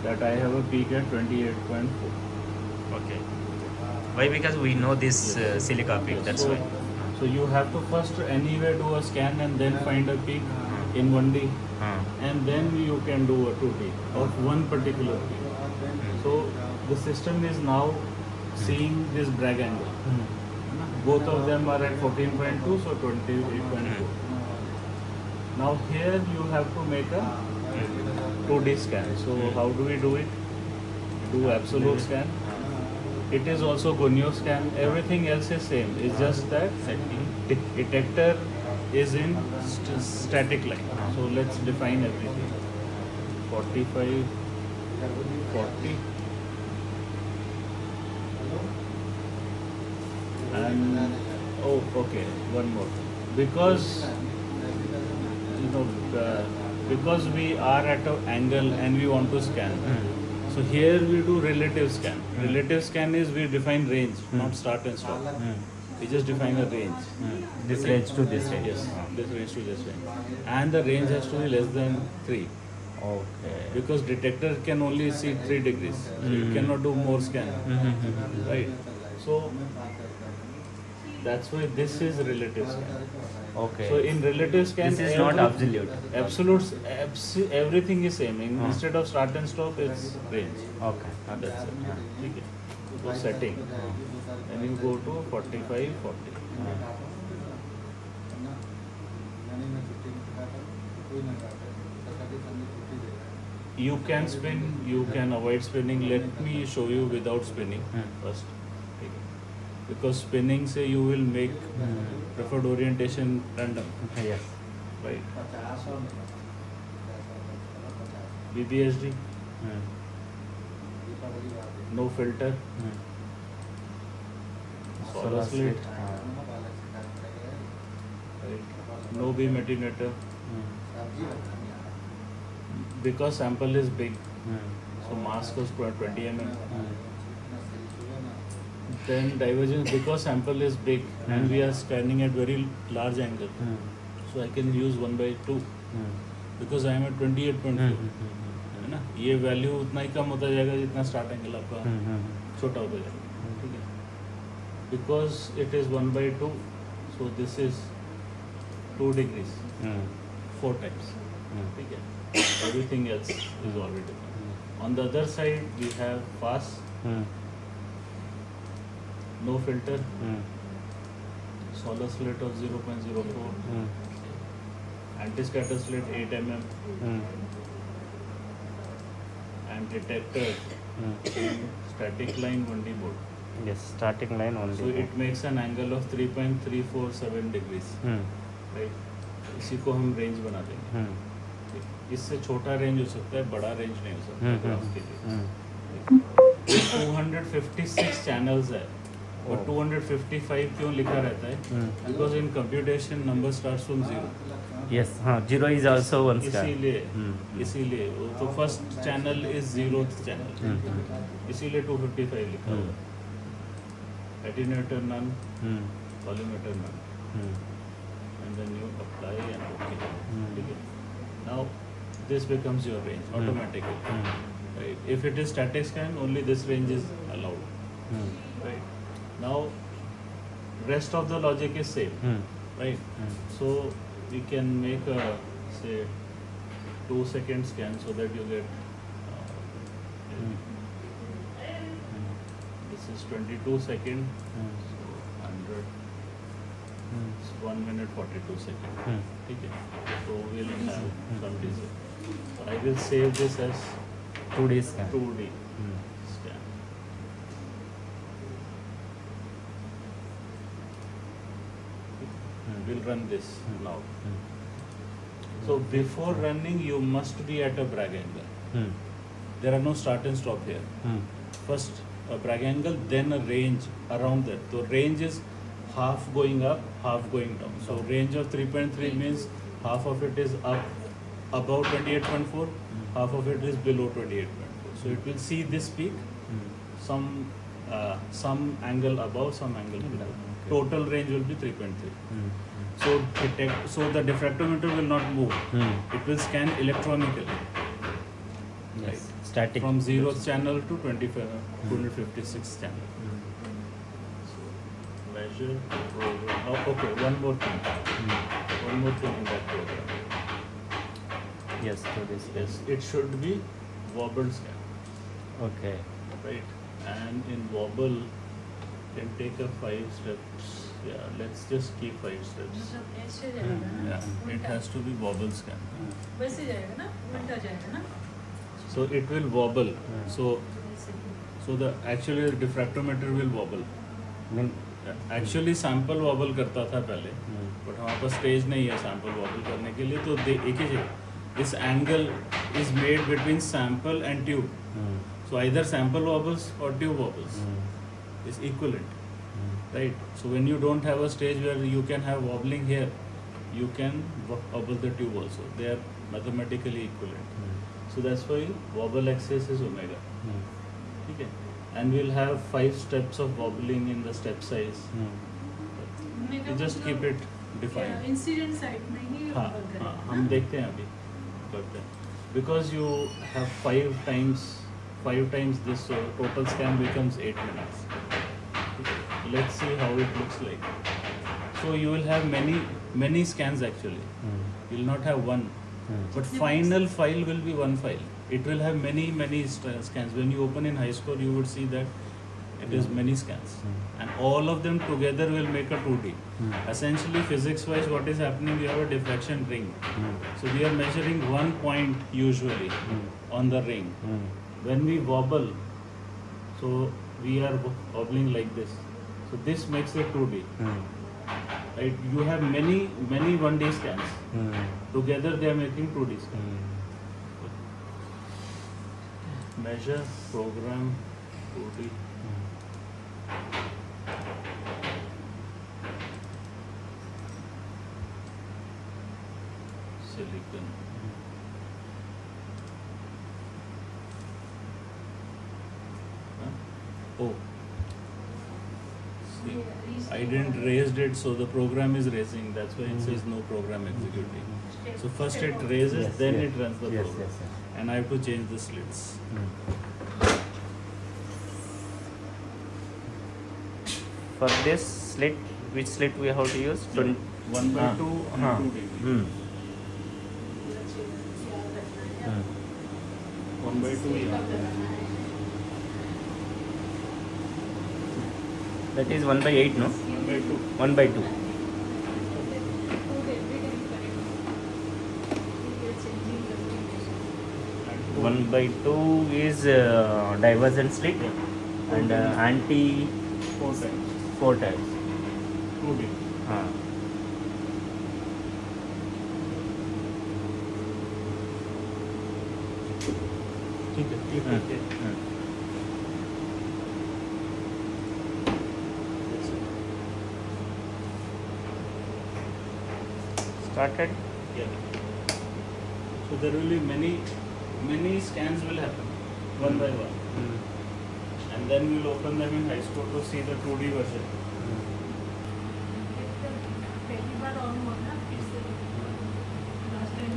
that I have a peak at 28.4. Okay. Why? Because we know this silica peak. Yes. That's So, why. so you have to first anyway do a scan and then find a peak in 1D, and then you can do a 2D of one particular peak. So the system is now seeing this Bragg angle. Both of them are at 14.2, so 28.4. Now here you have to make a 2D scan. So how do we do it? Do absolute scan. It is also Gonio scan. Everything else is same. It's just that detector is in static line. So let's define everything. 45, 40, and okay, one more. Because because we are at an angle and we want to scan. So here we do relative scan. Relative scan is we define range, not start and stop. We just define a range. This range to this range. Yes, this range to this range. And the range has to be less than 3. Okay. Because detector can only see 3 degrees. So it cannot do more scan. Right? So that's why this is relative scan. Okay. So in relative scan, This is not absolute. Absolute, everything is same. Instead of start and stop, it's range. Okay. That's it. ठीक है. So setting, and you go to 45, 40. You can spin, you can avoid spinning. Let me show you without spinning first. ठीक है. Because spinning say you will make preferred orientation random. Yes. Right. BBSD, no filter, solar slit, right. No beam attenuator. Because sample is big, so mask was 20 mm. Then divergence, because sample is big and we are scanning at very large angle, so I can use 1/2 because I am at 28.4. है ना, ये value उतना ही कम होता जाएगा जितना start angle आपका छोटा होता जाएगा. ठीक है. Because it is 1/2, so this is 2 degrees, 4 times. ठीक है. Everything else is already different. On the other side, we have fast, no filter, solar slit of 0.04, anti-scatter slit 8 mm, and detector in static line 1D mode. Yes. Starting line only. So it makes an angle of 3.347 degrees. Right? इसी को हम range बना देंगे. इससे छोटा range हो सकता है, बड़ा रेंज नहीं हो सकता ग्राफ के लिए. 256 चैनल्स है और 255 क्यों लिखा रहता है? Because in computation number starts from 0. Yes. Zero is also one scan. इसीलिए तो first channel is 0th channel, इसीलिए 255 लिखा हुआ. Attenuator none, collimator none, and then you apply and okay. ठीक है. Now this becomes your range automatically. Right? If it is static scan, only this range is allowed. Right? Now rest of the logic is same. Right? So we can make a say 2-second scan so that you get this is 22 second, so 100. 1 minute 42 seconds. ठीक है. So we'll have some diesel. So I will save this as 2D scan. 2D scan. We'll run this now. So before running, you must be at a Bragg angle. There are no start and stop here. First a Bragg angle, then a range around that. So range is half going up, half going down. So range of 3.3 means half of it is up above 28.4, half of it is below 28.4. So it will see this peak, some angle above, some angle below. Total range will be 3.3. So the diffractometer will not move. It will scan electronically. Right. static. from 0th channel to 256 channel. So measure program. Oh, okay, one more thing. One more thing in that program. Yes, to this. Yes, it should be wobble scan, Okay. right? And in wobble, can take a 5 steps. Yeah, let's just keep 5 steps. मतलब ऐसे जाएगा ना Yeah, it उल्टा has to be wobble scan. वैसे जाएगा ना उल्टा जाएगा ना So it will wobble. So ऐसे the actually the diffractometer will wobble. Mean. Actually sample vowel करता था पहले, बट हमारे पास स्टेज नहीं है सैंपल वॉबल करने के लिए, तो एक ही चीज, this angle is made between sample and tube. So either sample wobbles और tube wobbles is equivalent, right? So when you don't have a stage where you can have wobbling here, you can wobble the tube also. They are mathematically equivalent. So that's why wobble axis is omega. Okay? And we'll have 5 steps of wobbling in the step size. You just keep it defined. Incident side में ही हाँ wobble करेगा हाँ ना? हम देखते हैं अभी करते हैं, because you have 5 times this, so total scan becomes 8 minutes. Let's see how it looks like. So you will have many scans actually. You will not have one, but final file will be one file. It will have many scans. When you open in high score, you would see that it is many scans, and all of them together will make a 2D. Essentially, physics-wise, what is happening? We have a diffraction ring. So we are measuring one point usually on the ring. When we wobble, so we are wobbling like this. So this makes it 2D. Right? You have many 1D scans. Together they are making 2D scans. Measure, program, 2D. Silicon. Oh. See, I didn't raised it, so the program is raising. That's why it says no program executing. So first it raises, Yes, then yes. it runs the Yes, program. yes, yes. And I have to change the slits. For this slit, which slit we have to use? 1/2 and 2 dB. 1/2 yeah. That is 1/8, no? 1/2. 1/2. And 1/2 is divergent slit, and anti 4 times. 4 times. 2 dB. ठीक है, ठीक है. Started. Yeah. So there will be many scans will happen one by one, and then we'll open them in high score to see the 2D version. पहली बार on हुआ ना इससे last time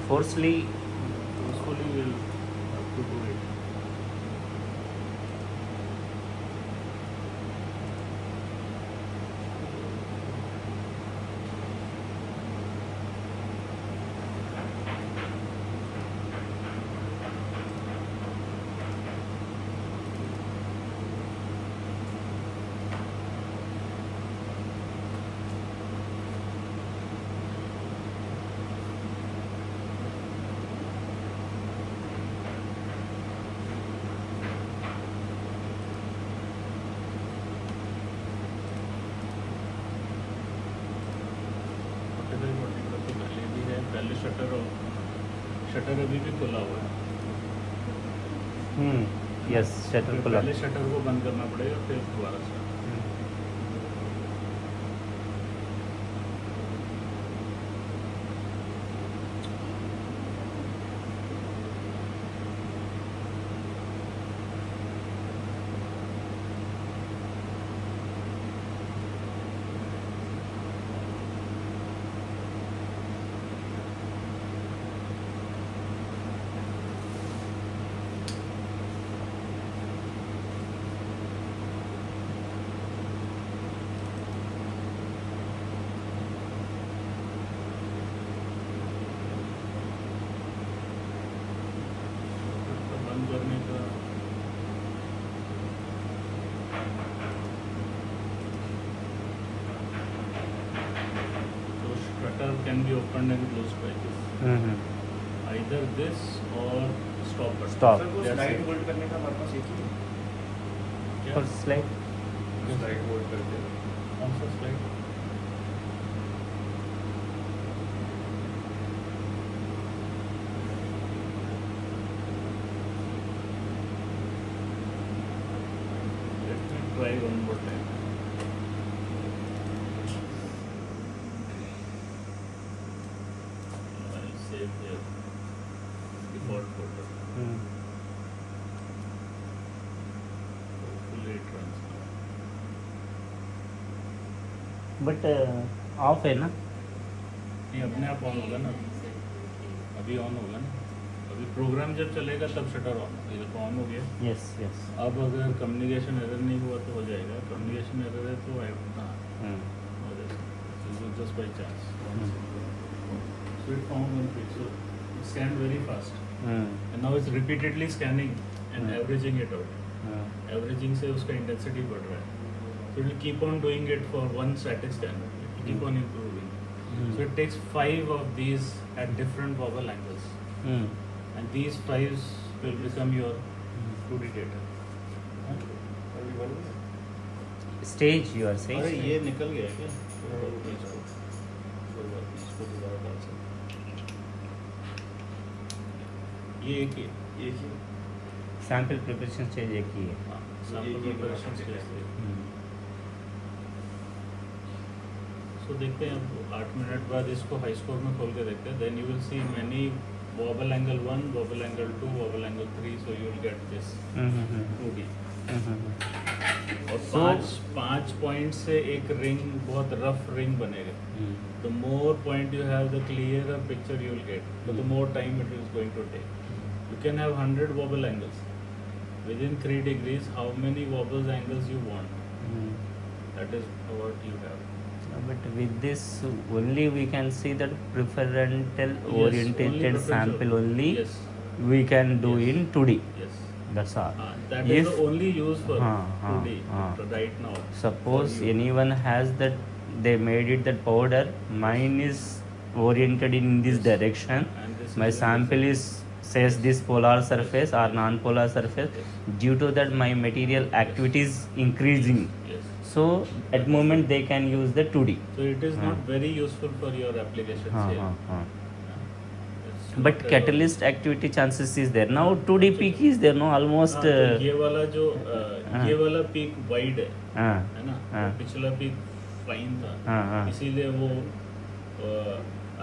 Forcefully. Forcefully we'll have to do it. पहले shutter अभी भी खुला हुआ है. यस, शटर खुला. पहले शटर को बंद करना पड़ेगा, फिर दोबारा से. can be opened and closed by this. Mm-hmm. Either this or stopper. Stop. Sir वो That's स्लाइड it. होल्ड करने का हमारे पास एक ही है क्या? For slide. स्लाइड होल्ड करते हैं कौन सा slide? Let me try one more time. I'll save here default folder. Mm. Hopefully it runs now. But of है ना? नहीं अपने आप ऑन होगा ना, अभी ऑन होगा ना, अभी प्रोग्राम जब चलेगा तब शटर ऑन होगा, ये तो ऑन हो गया. Yes yes. अब अगर कम्युनिकेशन एरर नहीं हुआ तो हो जाएगा, कम्युनिकेशन एरर है तो just by chance. So it found one page, so it scanned very fast and now it's repeatedly scanning and averaging it out. Averaging से उसका intensity बढ़ रहा है, so it will keep on doing it for one static scan, it will keep on improving. So it takes 5 of these at different wobble angles, and these 5s will become your 2D data. अभी बन गया Stage you are अरे saying? ये निकल गया क्या? कोई बात नहीं, इसको दोबारा डाल सकते. ये एक ही है. एक ही Sample preparation stage एक ही है. हाँ, sample एक ही preparation बना stage है. So देखते हैं अब 8 मिनट बाद इसको हाई स्कोर में खोल के देखते हैं. Then you will see many wobble angle 1, wobble angle 2, wobble angle 3, so you will get this 2D. और पाँच पॉइंट से एक रिंग, बहुत रफ रिंग बनेगा. The more point you have, the clearer picture you will get. But the more time it is going to take. You can have 100 wobble angles. Within 3 degrees, how many wobbles angles you want? That is what you have. But with this only we can see that preferential Yes, oriented only preferential. sample only Yes. we can do Yes. in 2D. Yes. That's all. That is If the only use for हाँ, 2D हाँ. right now. suppose for you. anyone has that, they made it that powder, mine is oriented in this Yes. direction, And this my is sample is says this polar surface or non-polar surface, Yes. due to that my material activity is increasing, Yes. so at moment they can use the 2D. So it is हाँ. not very useful for your applications हाँ, here. हाँ, हाँ. It's But not, catalyst activity chances is there. Now 2D peak is there, no, almost. हाँ, तो ये वाला जो हाँ. ये वाला पीक वाइड है हाँ, है ना. हाँ. पिछला पीक फाइन था, हाँ, हाँ. इसीलिए वो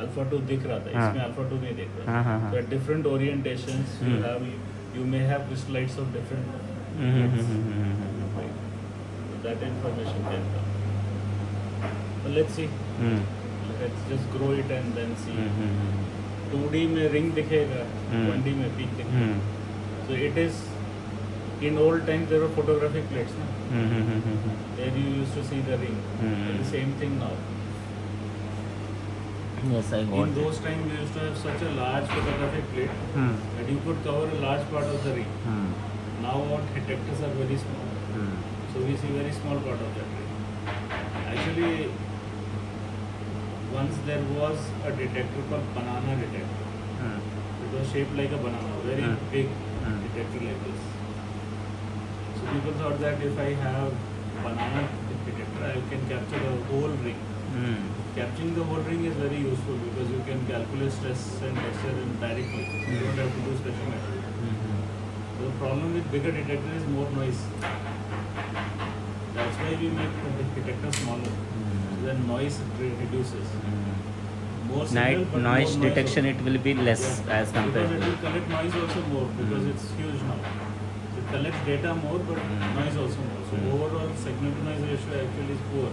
अल्फा 2 दिख रहा था. हाँ. इसमें अल्फा 2 नहीं दिख रहा. हाँ, हाँ, हाँ. So at different orientations you hmm. have, you may have crystallites of different that information can come. But let's see. Let's just grow it and then see. 2D में रिंग दिखेगा, 1D में peak दिखेगा. So it is, in old times there were photographic plates, na? There you used to see the ring. It is the same thing now. Yes, I In got it. those times we used to have such a large photographic plate that you could cover a large part of the ring. Now our detectors are very small, so we see very small part of that ring. Actually, once there was a detector called banana detector. It was shaped like a banana, very big detector like this. So people thought that if I have banana detector, I can capture the whole ring. Capturing the whole ring is very useful because you can calculate stress and texture directly. You don't have to do spectrometry. The problem with bigger detector is more noise. That's why we make the detector smaller. So then noise reduces. More signal, but Noise more detection also. it will be less Yeah. as compared Because it to. will collect noise also more because it's huge now. So it collects data more but noise also more. So overall signal to noise ratio actually is poor.